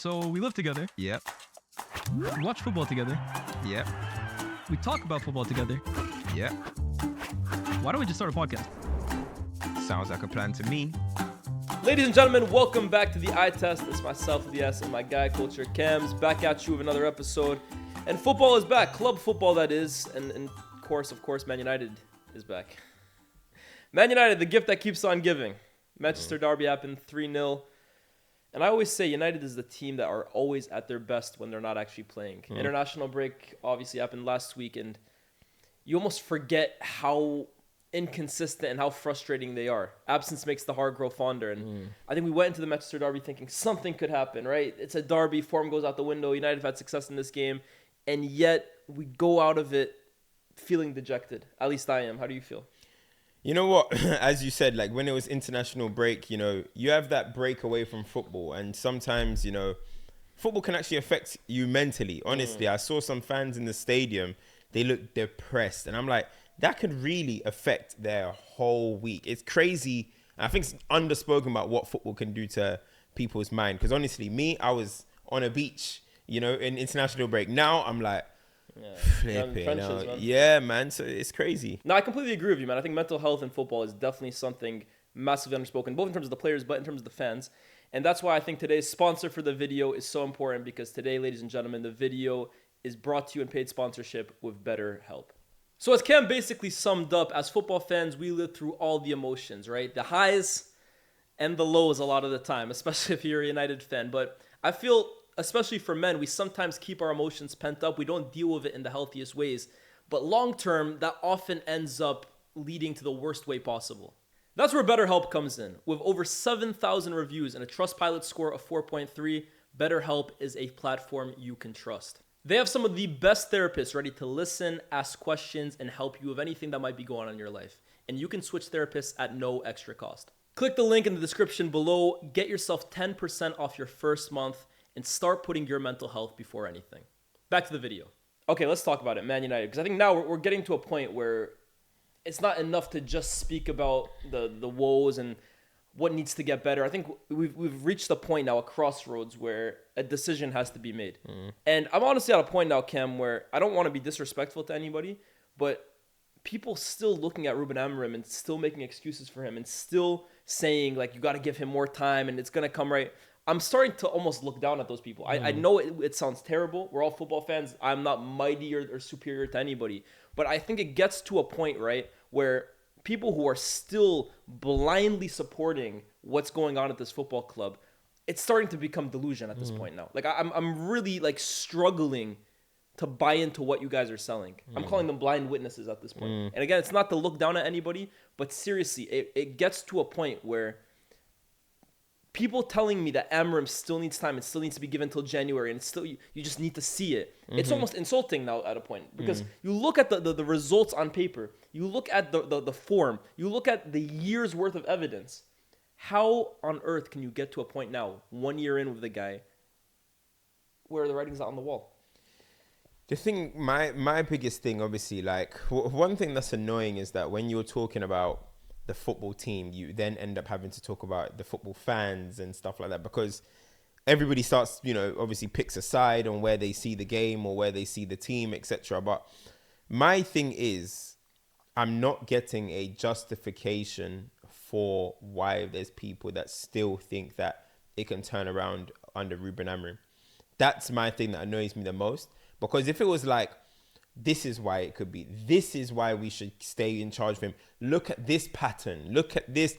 So we live together. Yep. We watch football together. Yep. We talk about football together. Yep. Why don't we just start a podcast? Sounds like a plan to me. Ladies and gentlemen, welcome back to the Eye Test. It's myself, Lyes, and my guy, CultureCams, back at you with another episode. And football is back. Club football, that is. And of course, Man United is back. Man United, the gift that keeps on giving. Manchester Derby happened 3-0. And I always say United is the team that are always at their best when they're not actually playing. International break obviously happened last week, and you almost forget how inconsistent and how frustrating they are. Absence makes the heart grow fonder, and I think we went into the Manchester Derby thinking something could happen, right? It's a derby, form goes out the window, United have had success in this game, and yet we go out of it feeling dejected. At least I am. How do you feel? You know what? As you said, like when it was international break, you know, you have that break away from football. And sometimes, you know, football can actually affect you mentally. Honestly, I saw some fans in the stadium. They looked depressed. And I'm like, that could really affect their whole week. It's crazy. I think it's underspoken about what football can do to people's mind. Because honestly, me, I was on a beach, you know, in international break. Now I'm like, man, so it's crazy. No, I completely agree with you, man. I think mental health in football is definitely something massively underspoken, both in terms of the players, but in terms of the fans. And that's why I think today's sponsor for the video is so important, because today, ladies and gentlemen, the video is brought to you in paid sponsorship with BetterHelp. So as Cam basically summed up, as football fans, we live through all the emotions, right? The highs and the lows a lot of the time, especially if you're a United fan. But I feel, especially for men, we sometimes keep our emotions pent up. We don't deal with it in the healthiest ways. But long term, that often ends up leading to the worst way possible. That's where BetterHelp comes in. With over 7,000 reviews and a Trustpilot score of 4.3, BetterHelp is a platform you can trust. They have some of the best therapists ready to listen, ask questions, and help you with anything that might be going on in your life. And you can switch therapists at no extra cost. Click the link in the description below. Get yourself 10% off your first month and start putting your mental health before anything. Back to the video. Okay, let's talk about it, Man United. Because I think now we're getting to a point where it's not enough to just speak about the woes and what needs to get better. I think we've reached a point now, a crossroads, where a decision has to be made. And I'm honestly at a point now, Cam, where I don't want to be disrespectful to anybody, but people still looking at Ruben Amorim and still making excuses for him and still saying, like, you got to give him more time and it's going to come right. I'm starting to almost look down at those people. I know it sounds terrible. We're all football fans. I'm not mighty or superior to anybody. But I think it gets to a point, right, where people who are still blindly supporting what's going on at this football club, it's starting to become delusion at this point now. Like, I'm really, like, struggling to buy into what you guys are selling. I'm calling them blind witnesses at this point. And again, it's not to look down at anybody, but seriously, it gets to a point where people telling me that Amorim still needs time and still needs to be given until January, and it's still you just need to see it. It's almost insulting now at a point, because you look at the results on paper, you look at the form, you look at the year's worth of evidence. How on earth can you get to a point now, 1 year in with the guy, where the writing's not on the wall? The thing, my biggest thing, obviously, like one thing that's annoying is that when you're talking about the football team, you then end up having to talk about the football fans and stuff like that, because everybody starts, you know, obviously picks a side on where they see the game or where they see the team, etc. But my thing is, I'm not getting a justification for why there's people that still think that it can turn around under Ruben Amorim. That's my thing that annoys me the most, because if it was like, this is why it could be, this is why we should stay in charge of him, look at this pattern, look at this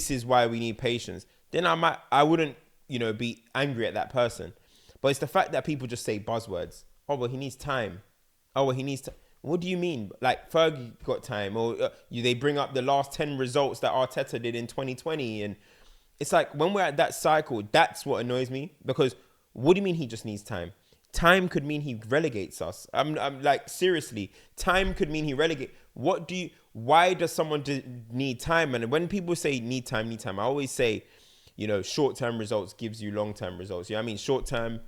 is why we need patience, then I wouldn't, you know, be angry at that person. But it's the fact that people just say buzzwords. Oh, well, he needs time. Oh, well, he needs to. What do you mean? Like, Fergie got time, or they bring up the last 10 results that Arteta did in 2020, and it's like, when we're at that cycle, that's what annoys me, because what do you mean he just needs time? Time could mean he relegates us. I'm like, seriously, time could mean he relegates. Why does someone need time? And when people say need time, I always say, you know, short-term results gives you long-term results. You know what I mean? Short-term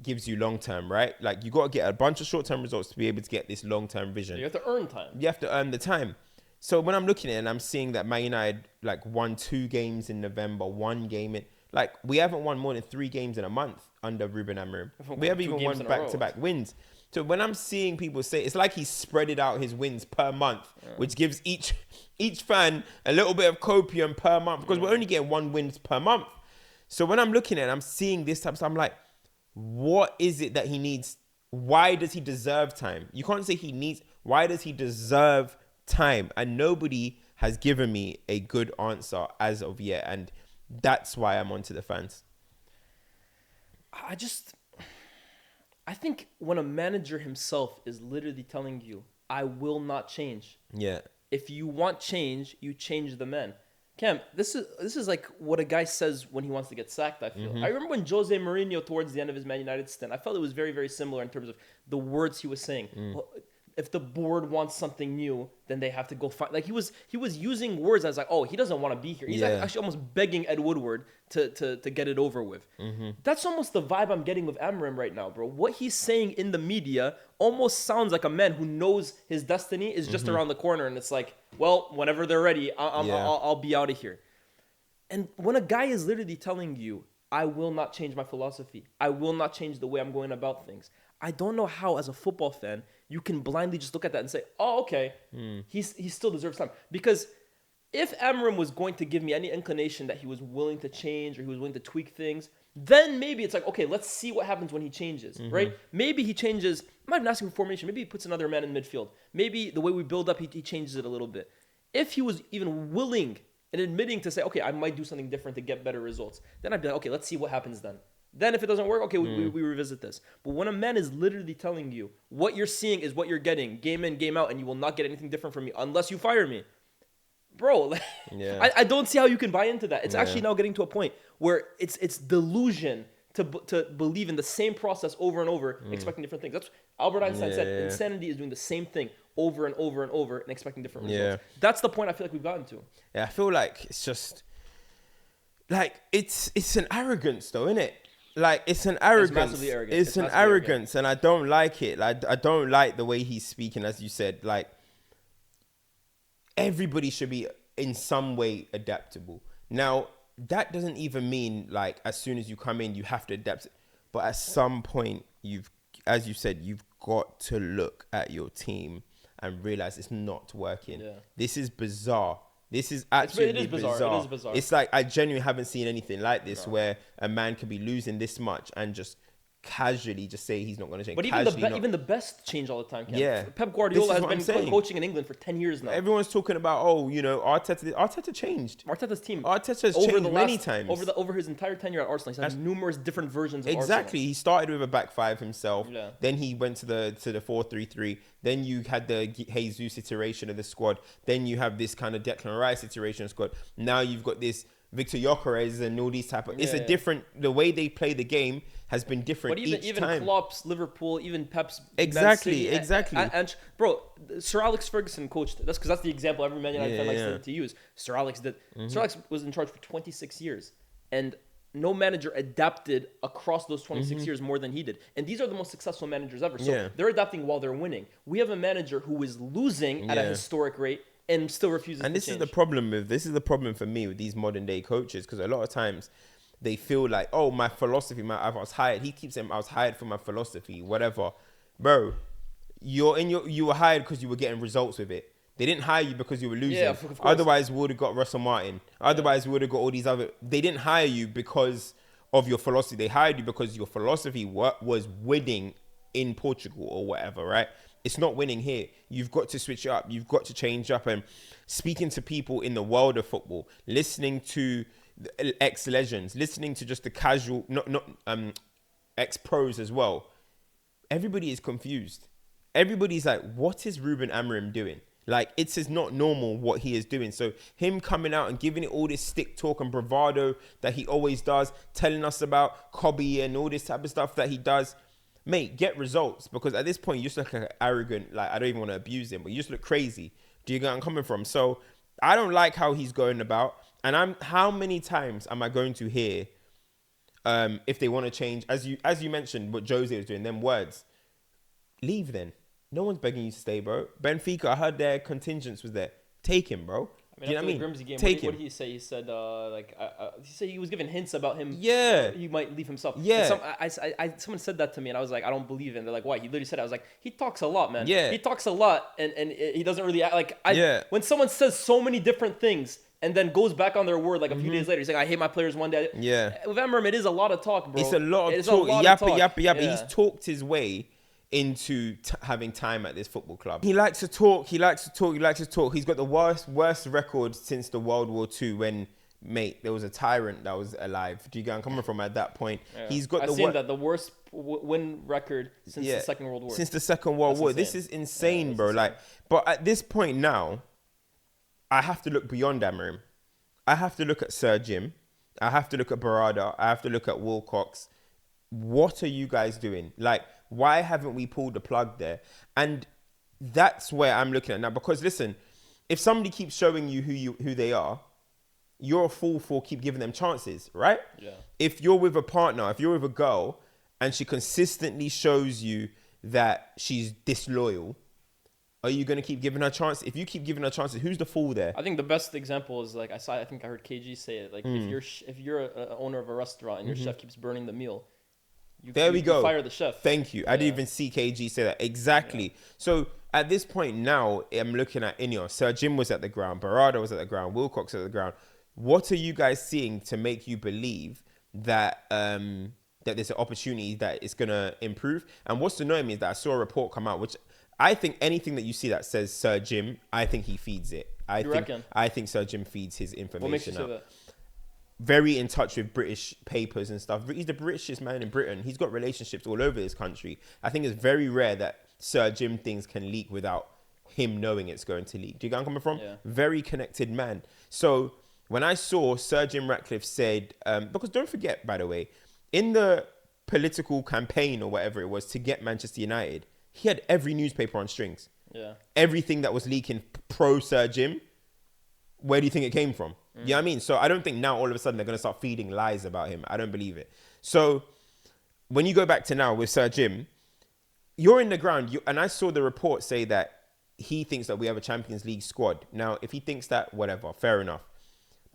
gives you long-term, right? Like, you got to get a bunch of short-term results to be able to get this long-term vision. You have to earn time. You have to earn the time. So when I'm looking at it and I'm seeing that Man United, like, won 2 games in November, 1 game in, like, we haven't won more than 3 games in a month under Ruben Amorim. Won We haven't 2 even games won in a row. back-to-back wins. So when I'm seeing people say, it's like he spreaded out his wins per month, which gives each fan a little bit of copium per month, because we're only getting 1 win per month. So when I'm looking at it, I'm seeing this type of stuff. I'm like, what is it that he needs? Why does he deserve time? You can't say he needs. Why does he deserve time? And nobody has given me a good answer as of yet. And that's why I'm onto the fans. I think when a manager himself is literally telling you, I will not change. Yeah. If you want change, you change the man. Cam, this is like what a guy says when he wants to get sacked, I feel. I remember when Jose Mourinho, towards the end of his Man United stint, I felt it was very, very similar in terms of the words he was saying. Well, if the board wants something new, then they have to go find. Like he was using words as like, oh, he doesn't want to be here. He's actually almost begging Ed Woodward to get it over with. That's almost the vibe I'm getting with Amorim right now, bro. What he's saying in the media almost sounds like a man who knows his destiny is just around the corner, and it's like, well, whenever they're ready, I'll be out of here. And when a guy is literally telling you, I will not change my philosophy, I will not change the way I'm going about things, I don't know how, as a football fan, you can blindly just look at that and say, oh, okay, he still deserves time. Because if Amorim was going to give me any inclination that he was willing to change or he was willing to tweak things, then maybe it's like, okay, let's see what happens when he changes, right? Maybe he changes. I'm not even asking for formation. Maybe he puts another man in midfield. Maybe the way we build up, he changes it a little bit. If he was even willing and admitting to say, okay, I might do something different to get better results, then I'd be like, okay, let's see what happens then. Then if it doesn't work, okay, we revisit this. But when a man is literally telling you what you're seeing is what you're getting, game in, game out, and you will not get anything different from me unless you fire me, bro, I don't see how you can buy into that. It's actually now getting to a point where it's delusion to believe in the same process over and over, expecting different things. That's what Albert Einstein said. Insanity is doing the same thing over and over and over and expecting different results. That's the point I feel like we've gotten to. Yeah, I feel like it's just like it's an arrogance, though, isn't it? Like, it's an arrogance. It's massively arrogant. It's an arrogance, and I don't like it. Like, I don't like the way he's speaking, as you said. Like, everybody should be in some way adaptable. Now, that doesn't even mean, like, as soon as you come in, you have to adapt. But at some point, as you said, you've got to look at your team and realize it's not working. Yeah. This is bizarre. This is absolutely bizarre. It is bizarre. It's like, I genuinely haven't seen anything like this where a man could be losing this much and just casually just say he's not going to change. But even the best change all the time. Yeah. Pep Guardiola has been coaching in England for 10 years now. Everyone's talking about, Arteta changed. Arteta's team. Arteta's changed many times. Over his entire tenure at Arsenal, he's had numerous different versions of Exactly. Arsenal. He started with a back five himself. Yeah. Then he went to the 4-3-3. Then you had the Jesus iteration of the squad. Then you have this kind of Declan Rice iteration of squad. Now you've got this Victor Gyökeres and all these type of... It's a different... The way they play the game has been different each time. But even Klopp's Liverpool, even Pep's... Exactly. And bro, Sir Alex Ferguson coached... That's because that's the example every Man United fan likes to use. Sir Alex did. Sir Alex was in charge for 26 years. And no manager adapted across those 26 years more than he did. And these are the most successful managers ever. So they're adapting while they're winning. We have a manager who is losing at a historic rate and still refuses to change. And this is the problem for me with these modern day coaches, because a lot of times they feel like, oh, my philosophy, I was hired. He keeps saying I was hired for my philosophy, whatever. Bro, you were hired because you were getting results with it. They didn't hire you because you were losing. Yeah, otherwise, we would have got Russell Martin. Otherwise, we would have got all these other... They didn't hire you because of your philosophy. They hired you because your philosophy was winning in Portugal or whatever, right? It's not winning here. You've got to switch it up. You've got to change up. And speaking to people in the world of football, listening to ex-legends, listening to just the casual, ex-pros as well, everybody is confused. Everybody's like, what is Ruben Amorim doing? Like, it's just not normal what he is doing. So him coming out and giving it all this stick talk and bravado that he always does, telling us about Kobe and all this type of stuff that he does, mate, get results. Because at this point, you just look like an arrogant, like, I don't even want to abuse him, but you just look crazy. Do you get where I'm coming from? So I don't like how he's going about. And how many times am I going to hear if they want to change, as you mentioned, what Jose was doing, them words, leave then. No one's begging you to stay, bro. Benfica, I heard their contingents was there. Take him, bro. I mean, Do you know after what I the mean? Grimsby game, Take what him. did he say? He said, he said he was giving hints about him. Yeah. He might leave himself. Yeah. And someone said that to me, and I was like, I don't believe it. They're like, why? He literally said it. I was like, he talks a lot, man. Yeah. He talks a lot, and he doesn't really act like. Yeah. When someone says so many different things and then goes back on their word like a few days later, he's like, I hate my players one day. Yeah. With Amorim, it is a lot of talk, bro. It's a lot of It's talk. a lot of talk. Yappa. He's talked his way into having time at this football club. He likes to talk. He's got the worst record since the World War II when, mate, there was a tyrant that was alive. Do you get where I'm coming from at that point? Yeah. He's got I've seen that the worst win record since the Second World War. Since the Second World War. Insane. This is insane, Yeah, bro. insane. Like, but at this point now, I have to look beyond Amorim. I have to look at Sir Jim. I have to look at Barada. I have to look at Wilcox. What are you guys doing? Like, why haven't we pulled the plug there? And that's where I'm looking at now. Because listen, if somebody keeps showing you who they are, you're a fool for keep giving them chances, right? Yeah. If you're with a partner, if you're with a girl, and she consistently shows you that she's disloyal, are you going to keep giving her chances? If you keep giving her chances, who's the fool there? I think the best example is like I think I heard KG say it. Like if you're an owner of a restaurant and your chef keeps burning the meal, you fire the chef. Thank you. I didn't even see KG say that. Exactly. Yeah. So at this point now, I'm looking at Ineos. Sir Jim was at the ground. Barada was at the ground. Wilcox was at the ground. What are you guys seeing to make you believe that that there's an opportunity that it's going to improve? And what's annoying me is that I saw a report come out, which I think anything that you see that says Sir Jim, I think he feeds it. I think Sir Jim feeds his information. What makes you out. say that? Very in touch with British papers and stuff. He's the richest man in Britain. He's got relationships all over this country. I think it's very rare that Sir Jim things can leak without him knowing it's going to leak. Do you get where I'm coming from? Yeah. Very connected man. So when I saw Sir Jim Ratcliffe said, because don't forget, by the way, in the political campaign or whatever it was to get Manchester United, he had every newspaper on strings. Yeah. Everything that was leaking pro Sir Jim, where do you think it came from? You know what I mean? So I don't think now all of a sudden they're going to start feeding lies about him. I don't believe it. So when you go back to now with Sir Jim, you're in the ground. And I saw the report say that he thinks that we have a Champions League squad. Now, if he thinks that, whatever, fair enough.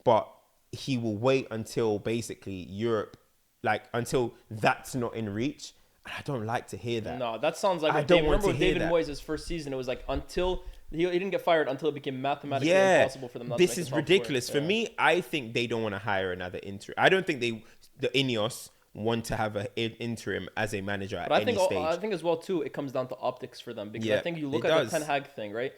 But he will wait until basically Europe, like until that's not in reach. I don't like to hear that. No, that sounds like remember with David Moyes' first season, it was like until he didn't get fired until it became mathematically impossible for them not to make this is a ridiculous. For me, I think they don't want to hire another interim. I don't think the Ineos want to have an interim as a manager at any stage. I think as well too, it comes down to optics for them because I think you look at the Ten Hag thing, right?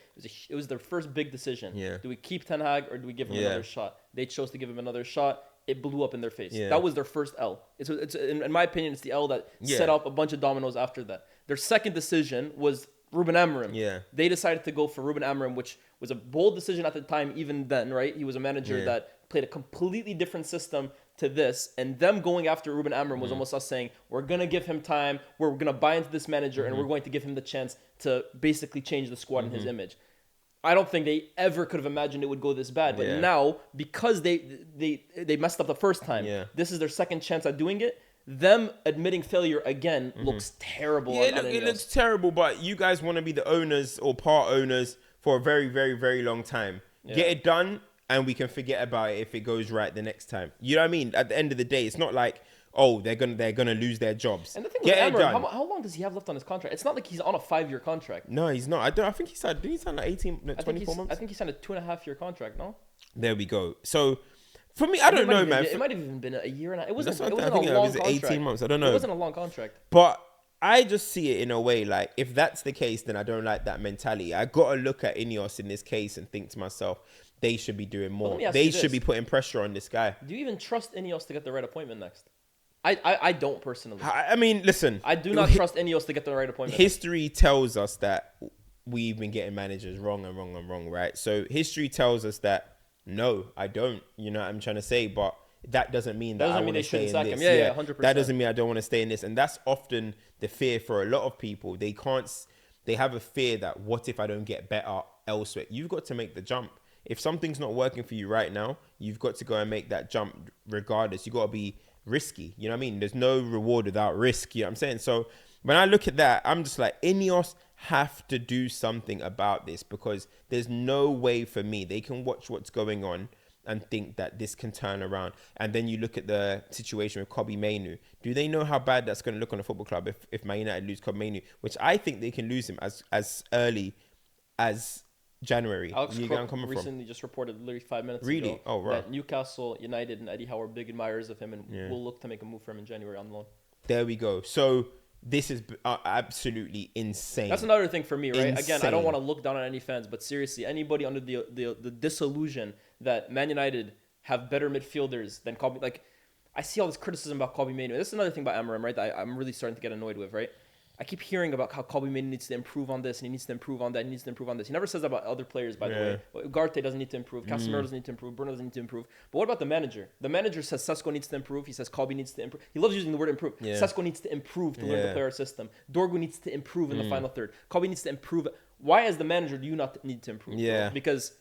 It was their first big decision. Yeah. Do we keep Ten Hag or do we give him another shot? They chose to give him another shot. It blew up in their face. Yeah. That was their first L. It's in my opinion, it's the L that set up a bunch of dominoes after that. Their second decision was Ruben Amorim. Yeah. They decided to go for Ruben Amorim, which was a bold decision at the time, even then, right? He was a manager that played a completely different system to this. And them going after Ruben Amorim was almost us saying, we're going to give him time, we're going to buy into this manager, and we're going to give him the chance to basically change the squad in his image. I don't think they ever could have imagined it would go this bad. But now, because they messed up the first time, this is their second chance at doing it. Them admitting failure again looks terrible. It looks terrible, but you guys want to be the owners or part owners for a very, very, very long time. Yeah. Get it done, and we can forget about it if it goes right the next time. You know what I mean? At the end of the day, it's not like, oh, they're gonna lose their jobs. And the thing with Amorim, how long does he have left on his contract? It's not like he's on a 5-year contract. No, he's not. I think he signed. Did he sign like 24 months? I think he signed a 2.5-year contract. No. There we go. So. For me, I don't know, man. It might have even been a year and a half. It wasn't a long contract. 18 months. I don't know. It wasn't a long contract. But I just see it in a way like, if that's the case, then I don't like that mentality. I got to look at Ineos in this case and think to myself, they should be doing more. They should be putting pressure on this guy. Do you even trust Ineos to get the right appointment next? I don't personally. I mean, listen. I do not trust Ineos to get the right appointment. History tells us that we've been getting managers wrong, right? So history tells us that, no, I don't. You know what I'm trying to say? But that doesn't mean that I want to stay in this. Yeah, 100%. That doesn't mean I don't want to stay in this. And that's often the fear for a lot of people. They have a fear that, what if I don't get better elsewhere? You've got to make the jump. If something's not working for you right now, you've got to go and make that jump regardless. You've got to be risky. You know what I mean? There's no reward without risk. You know what I'm saying? So when I look at that, I'm just like, Ineos have to do something about this, because there's no way for me they can watch what's going on and think that this can turn around. And then you look at the situation with Kobbie Mainoo. Do they know how bad that's going to look on a football club if Man United lose Kobbie Mainoo, which I think they can lose him as early as January? Alex Crook recently just reported literally 5 minutes ago that Newcastle, United, and Eddie Howe are big admirers of him and will look to make a move for him in January on loan. There we go. So this is absolutely insane. That's another thing for me, right? Insane. Again, I don't want to look down on any fans, but seriously, anybody under the disillusion that Man United have better midfielders than Kobbie, like, I see all this criticism about Kobbie Mainoo. This is another thing about Amorim, right? That I'm really starting to get annoyed with, right? I keep hearing about how Kobbie Mainoo needs to improve on this, and he needs to improve on that, and he needs to improve on this. He never says that about other players, by the way. Ugarte doesn't need to improve. Casemiro doesn't need to improve. Bruno doesn't need to improve. But what about the manager? The manager says Sesko needs to improve. He says Kobbie needs to improve. He loves using the word improve. Sesko needs to improve to learn to play our system. Dorgu needs to improve in the final third. Kobbie needs to improve. Why, as the manager, do you not need to improve? Because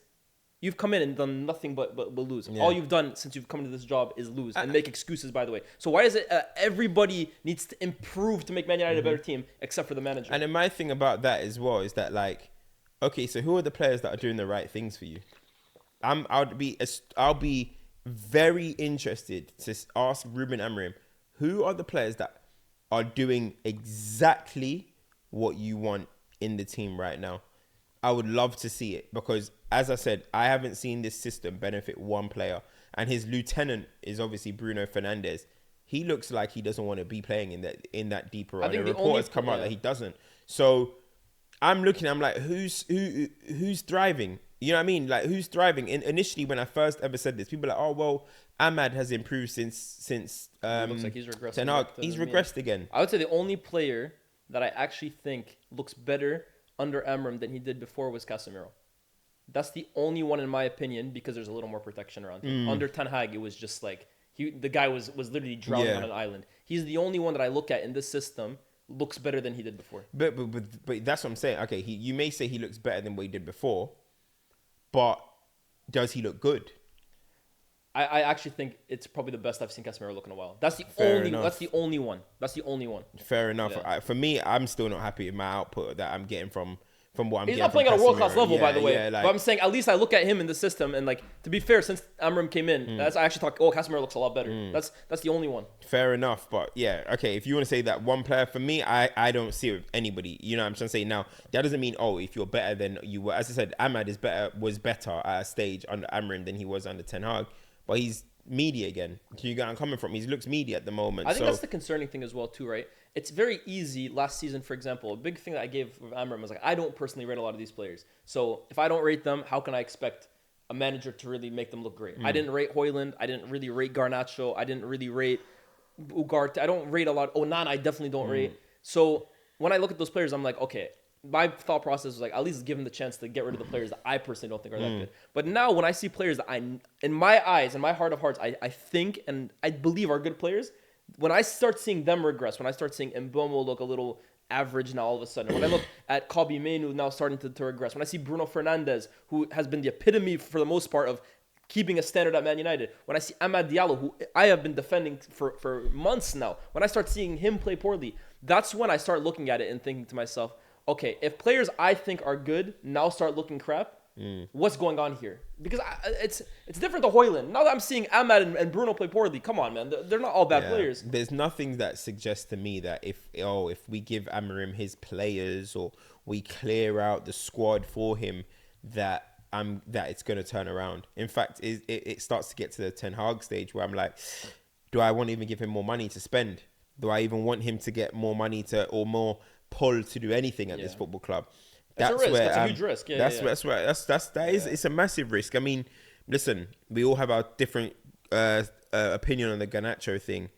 you've come in and done nothing but lose. All you've done since you've come into this job is lose and make excuses, by the way. So why is it everybody needs to improve to make Man United a better team except for the manager? And then my thing about that as well is that, like, okay, so who are the players that are doing the right things for you? I'll be very interested to ask Ruben Amorim, who are the players that are doing exactly what you want in the team right now? I would love to see it, because, as I said, I haven't seen this system benefit one player. And his lieutenant is obviously Bruno Fernandes. He looks like he doesn't want to be playing in that deeper role. The report has come out that he doesn't. So I'm like, who's thriving? You know what I mean? Like, who's thriving? And initially, when I first ever said this, people were like, oh, well, Ahmad has improved since looks like he's regressed. Ten Hag. He's regressed again. I would say the only player that I actually think looks better under Amorim than he did before was Casemiro. That's the only one, in my opinion, because there's a little more protection around him. Under Ten Hag, it was just like the guy was literally drowning on an island. He's the only one that I look at in this system looks better than he did before. But that's what I'm saying. Okay, you may say he looks better than what he did before, but does he look good? I actually think it's probably the best I've seen Casemiro look in a while. That's the only one. Fair enough. Yeah. For me, I'm still not happy with my output that I'm getting from what I'm getting. He's not playing at a world-class level, by the way. But I'm saying, at least I look at him in the system, and, like, to be fair, since Amorim came in, I actually thought, Casemiro looks a lot better. That's the only one. Fair enough. But yeah, okay, if you want to say that one player, for me, I don't see it with anybody. You know what I'm trying to say? Now, that doesn't mean, if you're better than you were. As I said, Ahmad was better at a stage under Amorim than he was under Ten Hag. But he's media again. Do you get where I'm coming from? He looks media at the moment. I think that's the concerning thing as well, too, right? It's very easy. Last season, for example, a big thing that I gave with Amorim was, like, I don't personally rate a lot of these players. So if I don't rate them, how can I expect a manager to really make them look great? I didn't rate Højlund. I didn't really rate Garnacho. I didn't really rate Ugarte. I don't rate a lot. Onana, I definitely don't rate. So when I look at those players, I'm like, okay, my thought process was like, at least give them the chance to get rid of the players that I personally don't think are that good. But now when I see players that in my eyes, in my heart of hearts, I think and I believe are good players, when I start seeing them regress, when I start seeing Mbeumo look a little average now all of a sudden, when I look at Kobbie Mainoo now starting to regress, when I see Bruno Fernandes, who has been the epitome for the most part of keeping a standard at Man United, when I see Amad Diallo, who I have been defending for months now, when I start seeing him play poorly, that's when I start looking at it and thinking to myself, okay, if players I think are good now start looking crap, what's going on here? Because it's different to Højlund. Now that I'm seeing Ahmad and Bruno play poorly, come on, man. They're not all bad players. There's nothing that suggests to me that if we give Amorim his players or we clear out the squad for him, that it's going to turn around. In fact, it starts to get to the Ten Hag stage where I'm like, do I want to even give him more money to spend? Do I even want him to get more money or more pull to do anything at this football club? That's a risk. That's a huge risk. It's a massive risk. I mean, listen, we all have our different opinion on the Garnacho thing,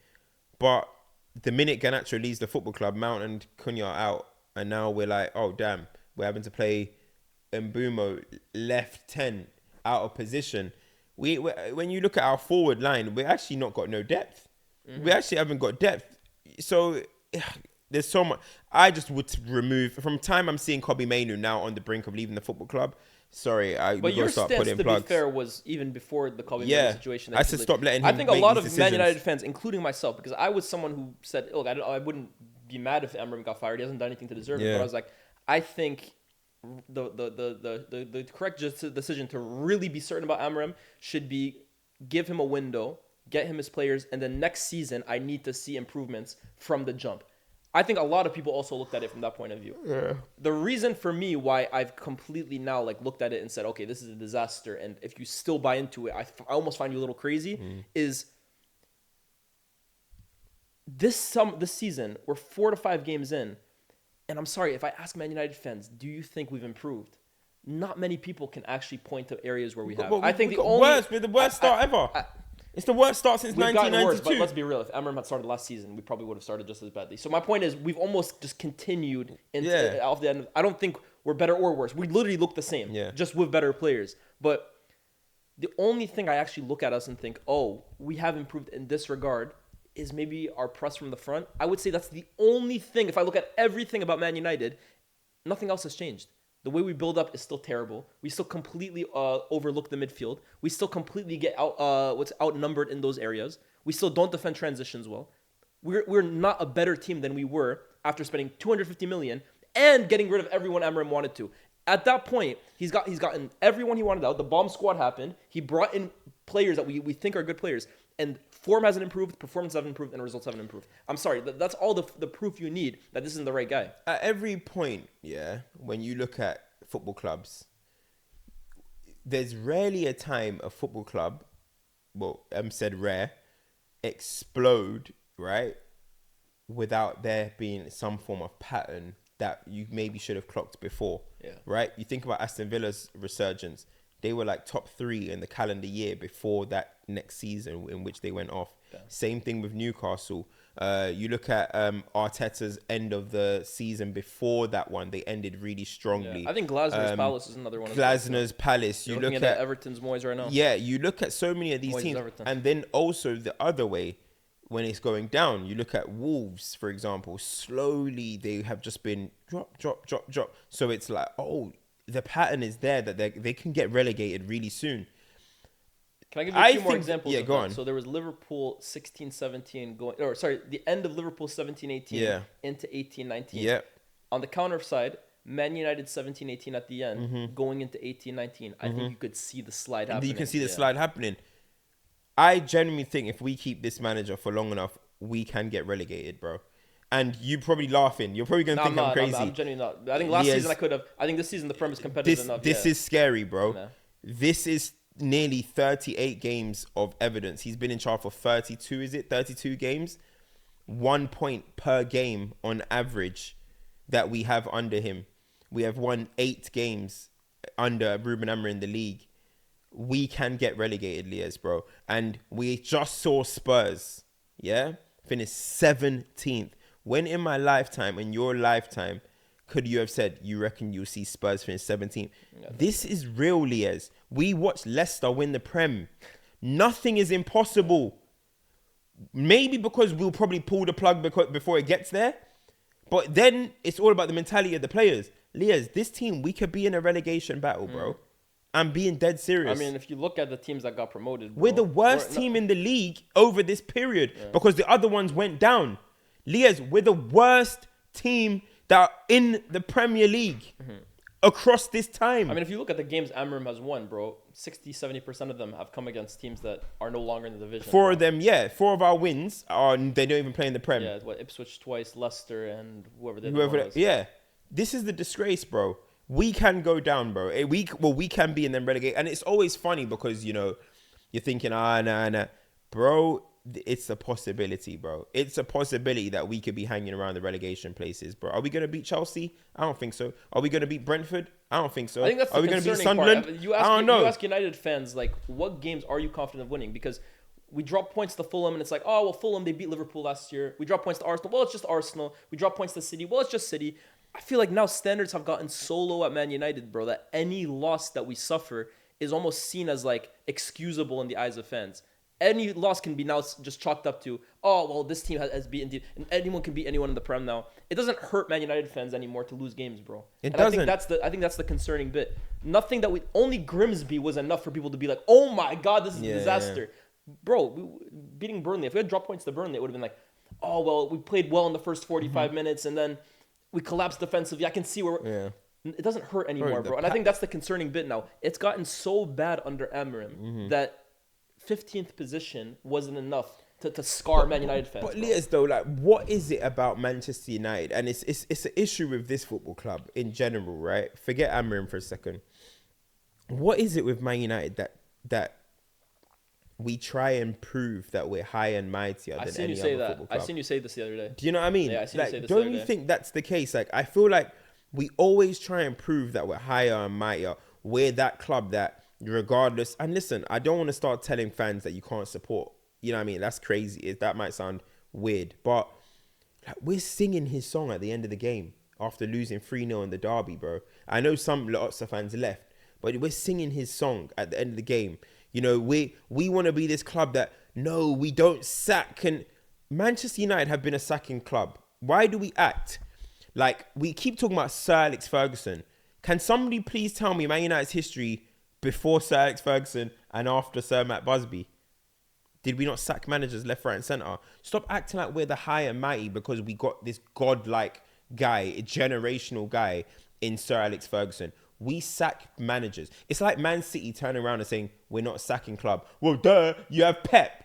but the minute Garnacho leaves the football club, Mount and Cunha are out, and now we're like, oh damn, we're having to play Mbeumo left 10 out of position. When you look at our forward line, we actually not got no depth. We actually haven't got depth. So there's so much. I just would remove from time I'm seeing Kobbie Mainoo now on the brink of leaving the football club. Sorry, but your stance, to be fair, was even before the Kobbie Mainoo situation. I said stop letting him. I think a lot of Man United fans, including myself, because I was someone who said, "Look, I wouldn't be mad if Amorim got fired. He hasn't done anything to deserve it." But I was like, I think the correct decision to really be certain about Amorim should be give him a window, get him his players, and then next season I need to see improvements from the jump. I think a lot of people also looked at it from that point of view. Yeah. The reason for me why I've completely now like looked at it and said, okay, this is a disaster, and if you still buy into it, I almost find you a little crazy, is this season we're 4 to 5 games in, and I'm sorry if I ask Man United fans, do you think we've improved? Not many people can actually point to areas where we have. I think we're the worst start ever. It's the worst start since we've gotten 1992. worse, but let's be real. If Amorim had started last season, we probably would have started just as badly. So my point is, we've almost just continued into off the end. I don't think we're better or worse. We literally look the same, just with better players. But the only thing I actually look at us and think, oh, we have improved in this regard, is maybe our press from the front. I would say that's the only thing. If I look at everything about Man United, nothing else has changed. The way we build up is still terrible. We still completely overlook the midfield. We still completely get outnumbered in those areas. We still don't defend transitions well. We're not a better team than we were after spending 250 million and getting rid of everyone Amorim wanted to. At that point, he's gotten everyone he wanted out. The bomb squad happened. He brought in players that we think are good players, and form hasn't improved, performance haven't improved, and results haven't improved. I'm sorry, that's all the proof you need that this isn't the right guy. At every point, when you look at football clubs, there's rarely a time a football club, said rare, explode, right, without there being some form of pattern that you maybe should have clocked before, right? You think about Aston Villa's resurgence. They were like top 3 in the calendar year before that next season in which they went off. Yeah. Same thing with Newcastle. You look at Arteta's end of the season before that one. They ended really strongly. Yeah. I think Glasner's Palace is another one. Glasner's Palace. You're looking at Everton's Moyes right now. Yeah, you look at so many of these teams. And then also the other way, when it's going down, you look at Wolves, for example. Slowly, they have just been drop. So it's like, the pattern is there that they can get relegated really soon. Can I give you a few more examples? Yeah, go on. So there was Liverpool 16-17 the end of Liverpool 17-18 into 18-19. Yeah. On the counter side, Man United 17-18 at the end, going into 18-19. I think you could see the slide happening. You can see the slide happening. I genuinely think if we keep this manager for long enough, we can get relegated, bro. And you're probably laughing. You're probably going to think I'm crazy. I'm genuinely not. I think last season I could have. I think this season the Prem is competitive enough. This is scary, bro. Nah. This is nearly 38 games of evidence. He's been in charge for 32 games? 1 point per game on average that we have under him. We have won 8 games under Ruben Amorim in the league. We can get relegated, Lyes, bro. And we just saw Spurs, finish 17th. When in my lifetime, in your lifetime, could you have said, you reckon you'll see Spurs finish 17th? Yeah. This is real, Lyes. We watched Leicester win the Prem. Nothing is impossible. Maybe because we'll probably pull the plug before it gets there. But then it's all about the mentality of the players. Lyes, this team, we could be in a relegation battle, bro. I'm being dead serious. I mean, if you look at the teams that got promoted, we're the worst team in the league over this period because the other ones went down. Lyes, we're the worst team that are in the Premier League across this time. I mean, if you look at the games Amorim has won, bro, 60-70% of them have come against teams that are no longer in the division. 4 of them, 4 of our wins are they don't even play in the Prem. Yeah, Ipswich twice, Leicester, and whoever. Yeah, this is the disgrace, bro. We can go down, bro. We can be and then relegate. And it's always funny because, you're thinking, nah. Bro, it's a possibility, bro. It's a possibility that we could be hanging around the relegation places, bro. Are we going to beat Chelsea? I don't think so. Are we going to beat Brentford? I don't think so. I think that's Are we going to beat Sunderland? I don't know. You ask United fans, like, what games are you confident of winning? Because we drop points to Fulham, and it's like, oh, well, Fulham, they beat Liverpool last year. We drop points to Arsenal. Well, it's just Arsenal. We drop points to City. Well, it's just City. I feel like now standards have gotten so low at Man United, bro, that any loss that we suffer is almost seen as, like, excusable in the eyes of fans. Any loss can be now just chalked up to, oh, well, this team has beaten, and anyone can beat anyone in the Prem now. It doesn't hurt Man United fans anymore to lose games, bro. It doesn't. I think that's the concerning bit. Nothing that only Grimsby was enough for people to be like, oh my God, this is a disaster. Yeah. Bro, beating Burnley, if we had dropped points to Burnley, it would have been like, oh, well, we played well in the first 45 minutes, and then we collapse defensively. I can see where it doesn't hurt anymore, bro. And I think that's the concerning bit now. It's gotten so bad under Amorim that 15th position wasn't enough to scar Man United fans. But Lyes, though, like, what is it about Manchester United? And it's an issue with this football club in general, right? Forget Amorim for a second. What is it with Man United that we try and prove that we're higher and mightier than any other football club? I seen you say this the other day. Do you know what I mean? Yeah, I seen you say this the don't other you day. think that's the case? Like, I feel like we always try and prove that we're higher and mightier. We're that club that, regardless, and listen, I don't want to start telling fans that you can't support. You know what I mean? That's crazy. That might sound weird, but like, we're singing his song at the end of the game after losing 3-0 in the derby, bro. I know lots of fans left, but we're singing his song at the end of the game. You know, we want to be this club that, no, we don't sack. And Manchester United have been a sacking club. Why do we act like we keep talking about Sir Alex Ferguson? Can somebody please tell me Man United's history before Sir Alex Ferguson and after Sir Matt Busby? Did we not sack managers left, right and centre? Stop acting like we're the high and mighty because we got this godlike guy, a generational guy in Sir Alex Ferguson. We sack managers. It's like Man City turning around and saying, we're not a sacking club. Well, duh, you have Pep.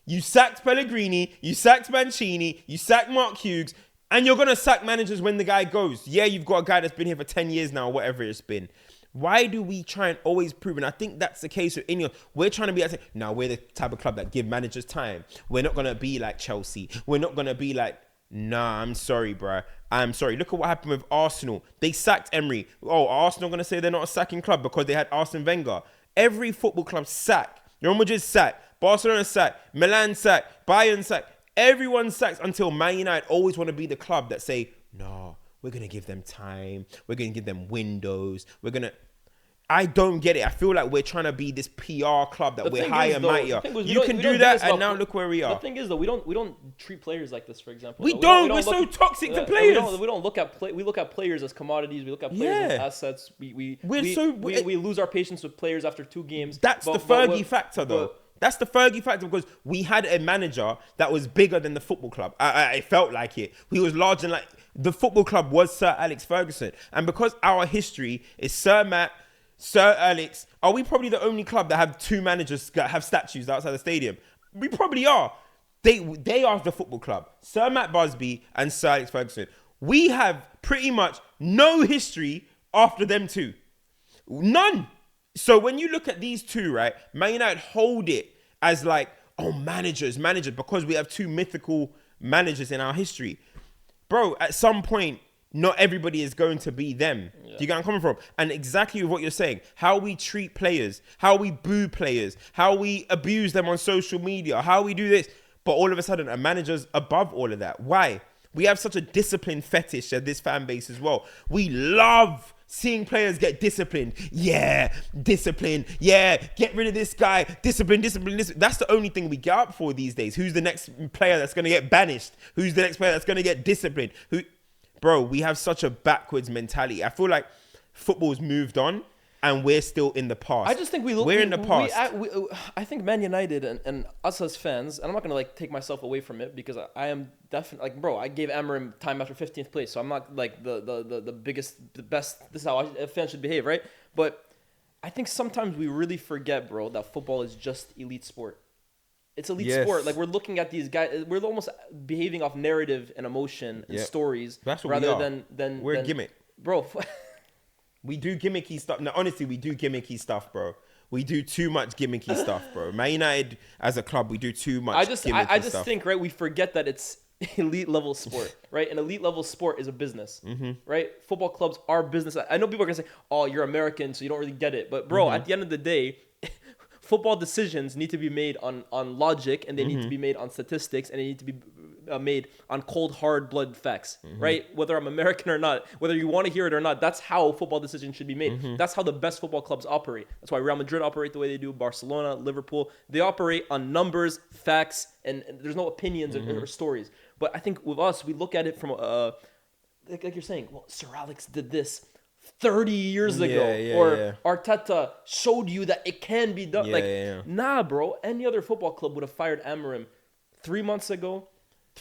You sacked Pellegrini, you sacked Mancini, you sacked Mark Hughes, and you're going to sack managers when the guy goes. Yeah, you've got a guy that's been here for 10 years now, whatever it's been. Why do we try and always prove? And I think that's the case with Ineos. We're trying to be like, no, we're the type of club that give managers time. We're not going to be like Chelsea. We're not going to be like, nah, I'm sorry, bruh. I'm sorry. Look at what happened with Arsenal. They sacked Emery. Oh, are Arsenal going to say they're not a sacking club because they had Arsene Wenger? Every football club sack. Real Madrid sack. Barcelona sack. Milan sack. Bayern sack. Everyone sacks until Man United always want to be the club that say, no, we're going to give them time. We're going to give them windows. We're going to... I don't get it. I feel like we're trying to be this PR club that we're higher and mightier. You can do that, and now look where we are. The thing is, though, we don't treat players like this. For example, we don't. We're so toxic to players. We don't look at we look at players as commodities. We look at players as assets. We lose our patience with players after 2 games. That's the Fergie factor, though. That's the Fergie factor because we had a manager that was bigger than the football club. I felt like it. He was larger than the football club was Sir Alex Ferguson, and because our history is Sir Matt. Sir Alex, are we probably the only club that have 2 managers that have statues outside the stadium? We probably are. They are the football club. Sir Matt Busby and Sir Alex Ferguson. We have pretty much no history after them 2. None. So when you look at these 2, right, Man United hold it as like, oh, managers, because we have 2 mythical managers in our history. Bro, at some point, not everybody is going to be them. Yeah. Do you get where I'm coming from? And exactly what you're saying, how we treat players, how we boo players, how we abuse them on social media, how we do this. But all of a sudden, a manager's above all of that. Why? We have such a discipline fetish at this fan base as well. We love seeing players get disciplined. Yeah, discipline. Yeah, get rid of this guy. Discipline. That's the only thing we get up for these days. Who's the next player that's going to get banished? Who's the next player that's going to get disciplined? Bro, we have such a backwards mentality. I feel like football's moved on and we're still in the past. I just think we're in the past. I think Man United and us as fans, and I'm not going to take myself away from it because I am definitely, bro, I gave Amorim time after 15th place. So I'm not the biggest, the best. This is how a fan should behave, right? But I think sometimes we really forget, bro, that football is just elite sport. It's elite sport. Like, we're looking at these guys. We're almost behaving off narrative and emotion and stories. That's what rather we are. than we're a gimmick, bro. We do gimmicky stuff. No, honestly, we do gimmicky stuff, bro. We do too much gimmicky stuff, bro. Man United as a club, we do too much. I just think, right, we forget that it's elite level sport, right? An elite level sport is a business, right? Football clubs are business. I know people are gonna say, "Oh, you're American, so you don't really get it." But bro, at the end of the day, football decisions need to be made on logic, and they need to be made on statistics, and they need to be made on cold, hard blood facts, right? Whether I'm American or not, whether you want to hear it or not, that's how football decisions should be made. That's how the best football clubs operate. That's why Real Madrid operate the way they do, Barcelona, Liverpool. They operate on numbers, facts, and there's no opinions or stories. But I think with us, we look at it from, like you're saying, well, Sir Alex did this 30 years ago, Arteta showed you that it can be done. Nah, bro. Any other football club would have fired Amorim 3 months ago,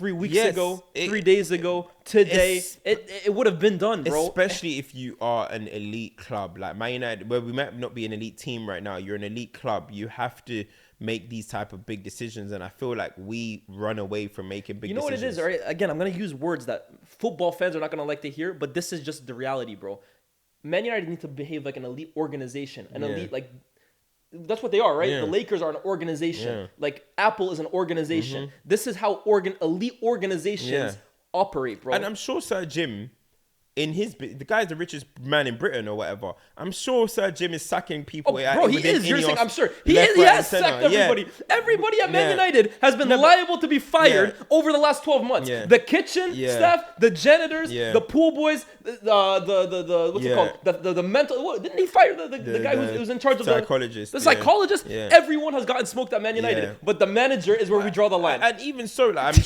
3 weeks Yes, ago, 3 days ago, today, it would have been done, bro. Especially if you are an elite club like Man United, where we might not be an elite team right now. You're an elite club. You have to make these type of big decisions, and I feel like we run away from making big decisions. You know what it is, all right? Again, I'm going to use words that football fans are not going to like to hear, but this is just the reality, bro. Man United need to behave like an elite organization, an elite, like, that's what they are, right? Yeah. The Lakers are an organization. Yeah. Like, Apple is an organization. This is how elite organizations operate, bro. And I'm sure Sir Jim, the guy's the richest man in Britain or whatever. I'm sure Sir Jim is sacking people. Bro, he is. You're saying, I'm sure. He has sacked everybody. Everybody at Man United has been liable to be fired over the last 12 months. Yeah. The kitchen staff, the janitors, the pool boys, the what's it called? The mental. What, didn't he fire the guy who was in charge of psychologist? The psychologist. Yeah. Everyone has gotten smoked at Man United, but the manager is where we draw the line. And even so, like,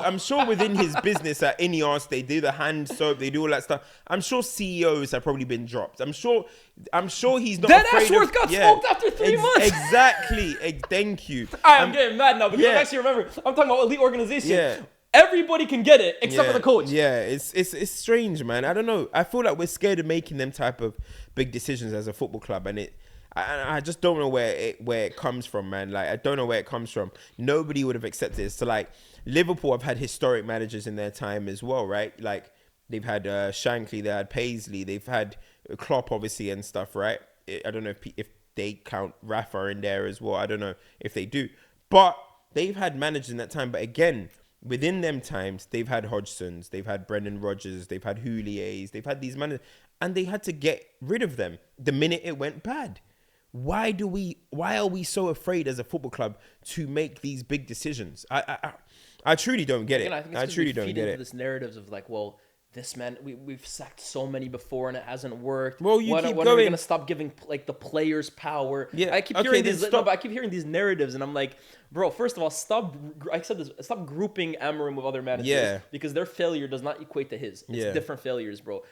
I'm sure within his business at Ineos, they do the hand soap, they do all that stuff. I'm sure CEOs have probably been dropped. I'm sure he's not Dan afraid Ashworth got smoked after 3 months. Exactly. Thank you. I'm getting mad now because I actually remember. I'm talking about elite organization. Yeah. Everybody can get it except for the coach. Yeah, it's strange, man. I don't know. I feel like we're scared of making them type of big decisions as a football club, and I just don't know where it comes from, man. Like, I don't know where it comes from. Nobody would have accepted this. So, like, Liverpool have had historic managers in their time as well, right? Like, they've had Shankly, they had Paisley, they've had Klopp, obviously, and stuff, right? I don't know if they count Rafa in there as well. I don't know if they do. But they've had managers in that time. But again, within them times, they've had Hodgsons, they've had Brendan Rodgers, they've had Houlliers, they've had these managers, and they had to get rid of them the minute it went bad. Why are we so afraid as a football club to make these big decisions? I truly don't get it. Again, I truly don't get it. This narratives of like, well, this man, we've sacked so many before and it hasn't worked. Well, when are we gonna stop giving like the players power? Yeah, I keep hearing I keep hearing these narratives, and I'm like, bro, first of all, stop grouping Amorim with other managers because their failure does not equate to his. It's different failures, bro.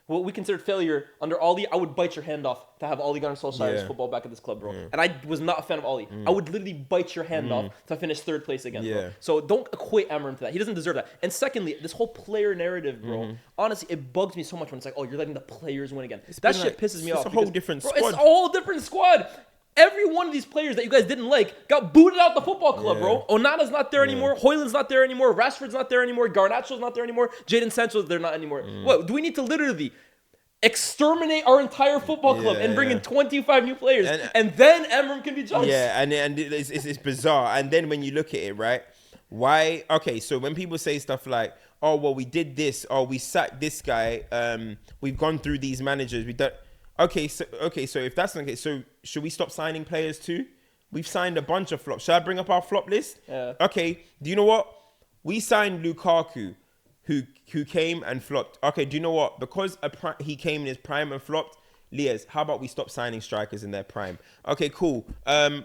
What we considered failure under Oli, I would bite your hand off to have Ole Gunnar Solskjaer's football back at this club, bro. And I was not a fan of Oli. I would literally bite your hand off to finish third place again, bro. So don't equate Amorim to that. He doesn't deserve that. And secondly, this whole player narrative, bro, honestly, it bugs me so much when it's like, oh, you're letting the players win again. That shit pisses me off. It's a whole different squad. It's a whole different squad. Every one of these players that you guys didn't like got booted out the football club, bro. Onana's not there anymore. Hoyland's not there anymore. Rashford's not there anymore. Garnacho's not there anymore. Jadon Sancho's there not anymore. What, do we need to literally exterminate our entire football club and bring in 25 new players, and then Amorim can be judged? Yeah, and it's bizarre. And then when you look at it, right? Why? Okay, so when people say stuff like, "Oh, well, we did this," or "We sacked this guy," we've gone through these managers. We don't. Okay, so if that's not the case, so should we stop signing players too? We've signed a bunch of flops. Should I bring up our flop list? Yeah. Okay. Do you know what? We signed Lukaku, who came and flopped. Okay, do you know what? Because he came in his prime and flopped, Lyes, how about we stop signing strikers in their prime? Okay, cool.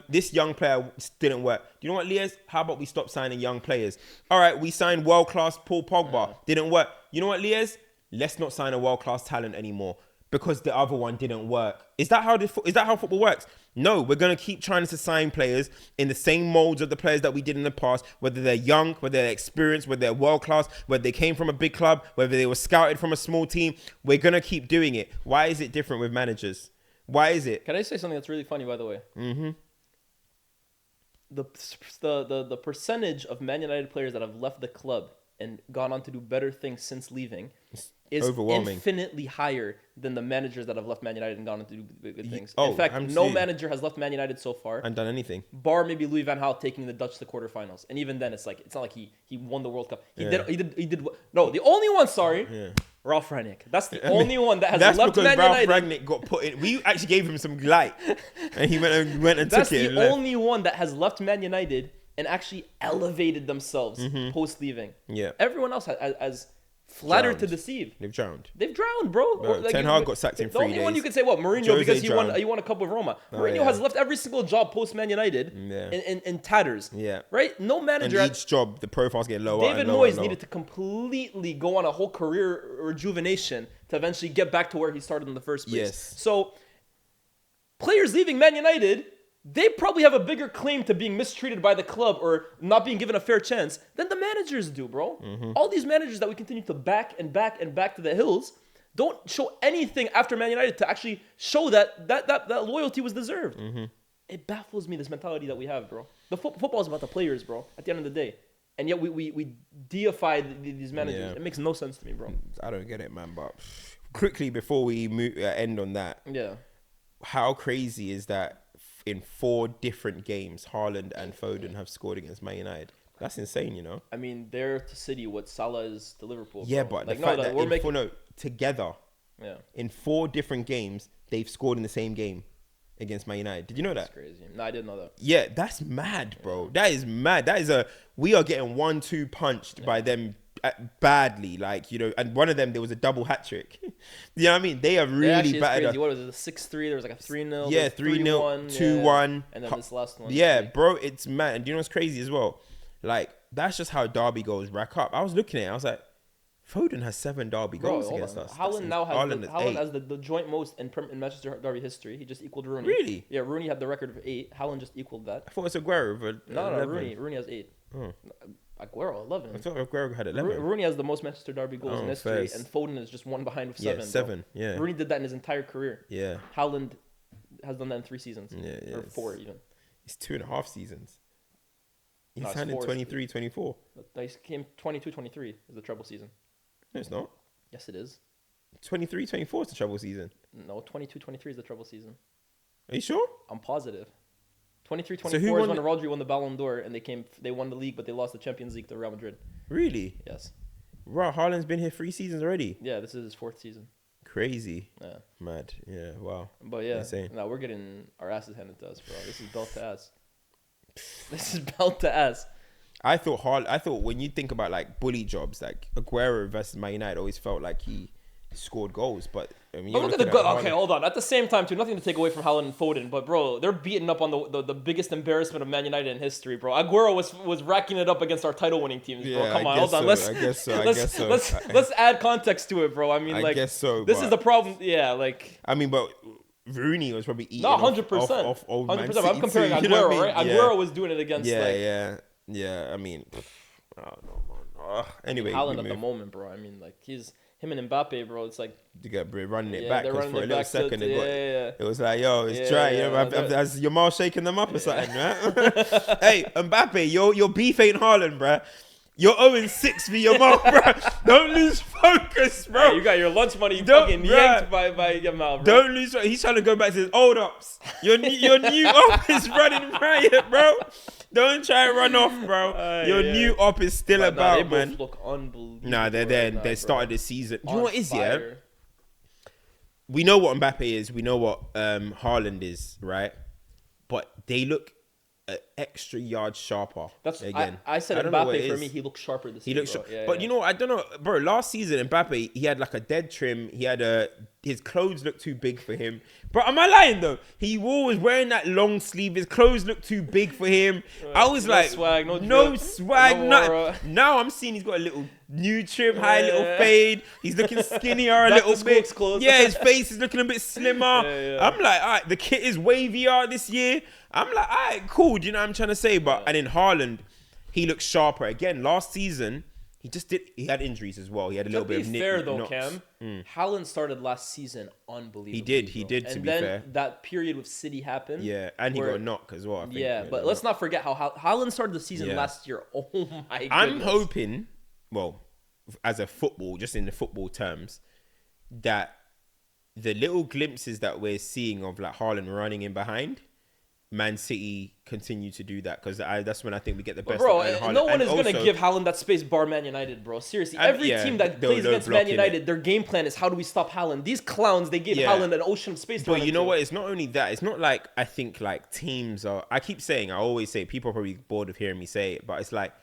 This young player didn't work. Do you know what, Lyes? How about we stop signing young players? All right, we signed world-class Paul Pogba. Didn't work. You know what, Lyes? Let's not sign a world-class talent anymore because the other one didn't work. Is that how football works? No, we're going to keep trying to sign players in the same molds of the players that we did in the past, whether they're young, whether they're experienced, whether they're world-class, whether they came from a big club, whether they were scouted from a small team. We're going to keep doing it. Why is it different with managers? Why is it? Can I say something that's really funny, by the way? Mm-hmm. The percentage of Man United players that have left the club and gone on to do better things since leaving is overwhelming, infinitely higher than the managers that have left Man United and gone on to do good things. In fact, no manager has left Man United so far and done anything, bar maybe Louis van Gaal taking the Dutch to the quarterfinals. And even then, it's not like he won the World Cup. He did. No, the only one. Ralph Rangnick. That's the only one that has left Man United. That's because Ralph Rangnick got put in. We actually gave him some light, and he went and took it. That's the only one that has left Man United and actually elevated themselves post leaving. Yeah. Everyone else has flattered to deceive. They've drowned. They've drowned, bro. Like, Ten Hag got sacked in 3 days. The only one you could say, Mourinho, Jose because he won a cup with Roma. Mourinho has left every single job post Man United in tatters. Yeah. Right? No manager. And each job, the profile's getting lower. David Moyes needed to completely go on a whole career rejuvenation to eventually get back to where he started in the first place. Yes. So, players leaving Man United they probably have a bigger claim to being mistreated by the club or not being given a fair chance than the managers do, bro. All these managers that we continue to back and back and back to the hills don't show anything after Man United to actually show that loyalty was deserved. It baffles me, this mentality that we have, bro. The football is about the players, bro, at the end of the day. And yet we deify these managers. It makes no sense to me, bro. I don't get it, man. But quickly, before we end on that, how crazy is that in 4 different games, Haaland and Foden have scored against Man United? That's insane, you know? I mean, they're to City what Salah is to Liverpool. Yeah, bro. but like, the fact that we're in making... together, in 4 different games, they've scored in the same game against Man United. Did you know that? That's crazy. No, I didn't know that. Yeah, that's mad, bro. That is mad. We are getting 1-2 punched by them badly. Like, you know, and one of them, there was a double hat trick. You know what I mean? They are really battered. What was it? 6-3. There was like a 3-0. Yeah, 3-0, 2-1. And then this last one. Yeah, bro, it's mad. And do you know what's crazy as well? Like, that's just how derby goals rack up. I was looking at it. I was like, Foden has 7 derby goals against us. Haaland now has the joint most in Manchester derby history. He just equaled Rooney. Really? Yeah, Rooney had the record of 8. Haaland just equaled that. I thought it was Aguero. No, Rooney has 8. Aguero 11. I thought Aguero had 11. Rooney has the most Manchester derby goals in history, and Foden is just one behind with 7. Yeah, 7. Yeah. Rooney did that in his entire career. Yeah. Haaland has done that in 3 seasons. Yeah. Or 4 even. It's 2.5 seasons. He No, signed in 23, 24. He came 22-23 is the treble season. No, it's not. Yes, it is. 23, 24 is the treble season. No, 22-23 is the treble season. Are you sure? I'm positive. 23-24 So is who when won Rodri won the Ballon d'Or and they won the league, but they lost the Champions League to Real Madrid. Really? Yes. Wow, Haaland's been here 3 seasons already. Yeah, this is his 4th season. Crazy. Yeah. Mad. Yeah, wow. But yeah, Insane. now we're getting our asses handed to us, bro. This is belt to ass. This is belt to ass. I thought when you think about like bully jobs, like Aguero versus Man United always felt like he scored goals, but I mean, But look at the goal. Okay, hold on. At the same time, too, nothing to take away from Haaland and Foden, but bro, they're beating up on the biggest embarrassment of Man United in history, bro. Aguero was racking it up against our title-winning teams, bro. Yeah, Come I on, hold guess on. so. I guess so. Let's add context to it, bro. I mean, I like, guess so, this but- is the problem. Yeah, like. I mean, but Rooney was probably eating No, 100%. off old Man 100%. City I'm comparing too, Aguero, you know what I mean? right? Aguero was doing it against, Yeah. I mean, I don't know, man. Anyway, Haaland at the moment, bro. I mean, like, him and Mbappe, bro. It's like to get running it Yeah, back they're because running for a it little back second to- it was like, yo, it's Yeah, dry. You yeah, know, has your mouth shaking them up or something, right? Hey, Mbappe, your beef ain't Haaland, bruh. You're 0-6 for your mouth, bruh. Don't lose focus, bro. Hey, you got your lunch money Don't- fucking bruh. yanked by your mouth, bro. Don't lose. He's trying to go back to his old ops. Your new op is running riot, bro. Don't try and run off, bro. Your new op is still But about, they both man. look unbelievable. Nah, they're there. right now, They bro. started the season. Do you know On what is, yeah? fire. We know what Mbappe is. We know what Haaland is, right? But they look an extra yard sharper. That's again. I said don't know what Mbappe it for is. me. He looks sharper this He year. looks bro. sharp. Yeah, But yeah. you know, I don't know, bro. Last season, Mbappe, he had like a dead trim. He had his clothes looked too big for him. Bro, am I lying though? He was wearing that long sleeve. His clothes looked too big for him. I was No like, swag, no no drip, swag, no nothing. aura. Now I'm seeing he's got a little new trim, high little Yeah. fade. He's looking skinnier a Back to little bit. school's clothes. Yeah, his face is looking a bit slimmer. Yeah. I'm like, all right, the kit is wavier this year. I'm like, all right, cool. Do you know what I'm trying to say? But and in Haaland, he looks sharper again. Last season, he had injuries as well. He had a little To bit be of fair though, knocks. Cam, Haaland started last season unbelievable. He did, to and be then fair. that period with City happened. Yeah, and he where- got a knock as well. I think. Yeah, but let's not forget how Haaland started the season Yeah. last year. Oh my goodness. I'm hoping, well, as a football, just in the football terms, that the little glimpses that we're seeing of like Haaland running in behind, Man City continue to do that because that's when I think we get the best. Bro, of Haaland. no one And is going to also- give Haaland that space bar Man United, bro. Seriously. Every yeah, team that they'll plays against block Man in United, it. their game plan is how do we stop Haaland? These clowns, they give Yeah. Haaland an ocean of space to But run you know into. what? It's not only that. It's not like I think like teams are. I keep saying. I always say. People are probably bored of hearing me say it, but it's like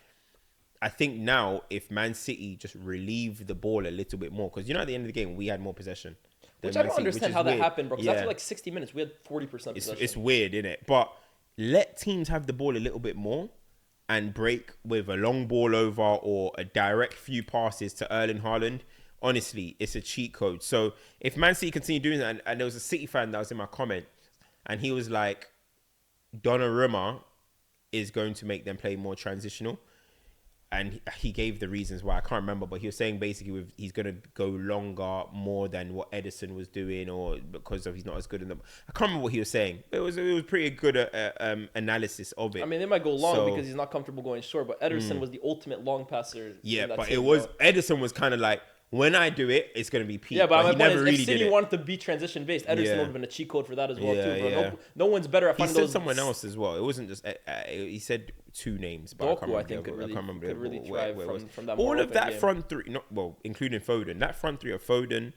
I think now if Man City just relieve the ball a little bit more, because you know at the end of the game we had more possession. than Which I Man don't City, understand is how that weird. happened, bro. Because Yeah. after like 60 minutes, we had 40% possession. It's weird, innit? But let teams have the ball a little bit more and break with a long ball over or a direct few passes to Erling Haaland. Honestly, it's a cheat code. So if Man City continue doing that, and there was a City fan that was in my comment, and he was like, Donnarumma is going to make them play more transitional. And he gave the reasons why. I can't remember, but he was saying basically he's going to go longer more than what Edison was doing, or because he's not as good in them. I can't remember what he was saying, but it was pretty good analysis of it. I mean, they might go long because he's not comfortable going short, but Ederson was the ultimate long passer. Yeah, but Edison was kind of like, when I do it, it's going to be peak. Yeah, but he never really if City did it. wanted to be transition based, Ederson would have been a cheat code for that as well too, bro. Yeah. No one's better at He finding said those. someone else as well. It wasn't just he said two names, but Doku, I can't remember. could really thrive from that. All more of open that game. front three, including Foden, that front three of Foden,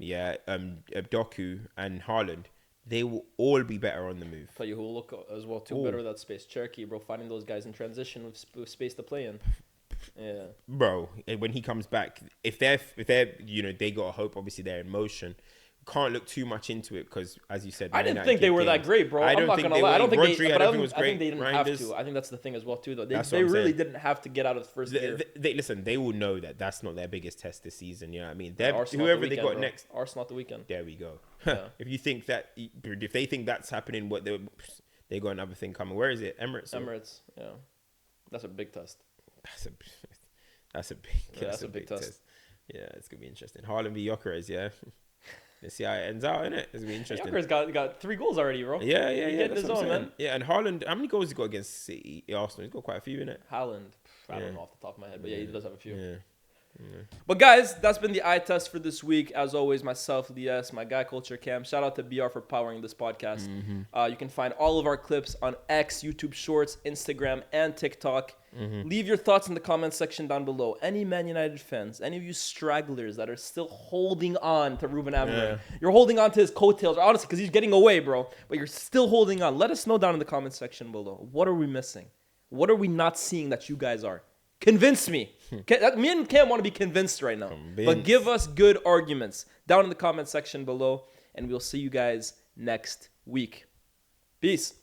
Doku and Haaland, they will all be better on the move. Tell you who will look as well too better with that space. Cherky, bro, finding those guys in transition with space to play in. Yeah, bro. When he comes back, if they're they got a hope. Obviously, they're in motion. Can't look too much into it because, as you said, I didn't think they were that great, bro. I'm not gonna lie. I don't think they. But I think they didn't have to. I think that's the thing as well too, though. They really didn't have to get out of the first gear. Listen, they will know that that's not their biggest test this season. You know what I mean? Whoever they got next, Arsenal at the weekend. There we go. Yeah. If they think that's happening, they got another thing coming. Where is it? Emirates. Emirates. Yeah, that's a big test. That's a big test. Yeah, it's gonna be interesting. Haaland v Gyökeres, yeah. Let's see how it ends out, innit? It's gonna be interesting. Gyökeres got 3 goals already, bro. Yeah. Getting his own, man. Yeah, and Haaland, how many goals has he got against City, Arsenal? He's got quite a few, innit? Haaland, I don't know off the top of my head, but yeah, he does have a few. Yeah. But guys, that's been the eye test for this week. As always, myself, Lyes, my guy CultureCams. Shout out to BR for powering this podcast. You can find all of our clips on X, YouTube Shorts, Instagram, and TikTok. Leave your thoughts in the comments section down below. Any Man United fans, any of you stragglers that are still holding on to Ruben Amorim, you're holding on to his coattails, honestly, because he's getting away, bro. But you're still holding on. Let us know down in the comments section below. What are we missing? What are we not seeing that you guys are? Convince me. Me and Cam want to be convinced right now. But give us good arguments down in the comment section below. And we'll see you guys next week. Peace.